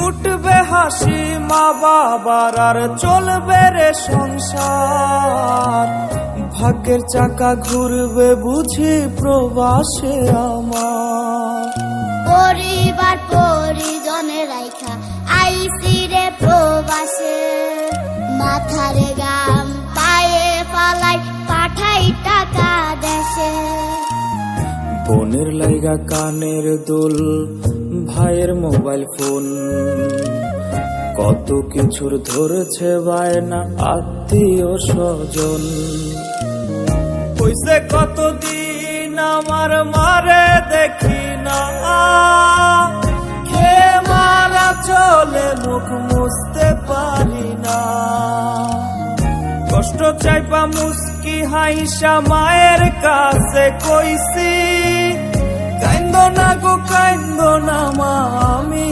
ফুটবে হাসি মা বাবার আর চলবে রে সংসার। ভাগ্যের চাকা ঘুরবে বুঝি প্রবাসে আমার। পরিবার পরিজনে রাইখা আইসি রে প্রবাসে, মাথারে গাম পায়ে পালাই পাঠাই টাকা দেশে। বোনের লাইগা কানের দুল, ভাইয়ের মোবাইল ফোন, কত কিছুর ধরেছে বায়না আত্মীয় স্বজন। কইছে কতদিন আমার মারে দেখি না, খেয়ে মারা চলে মুখ মুছতে পারি না। কষ্ট চাইপা মুস্কি হাইসা মায়ের কাছে কইছি, কাইন্দ না গো কাইন্দ না মা, আমি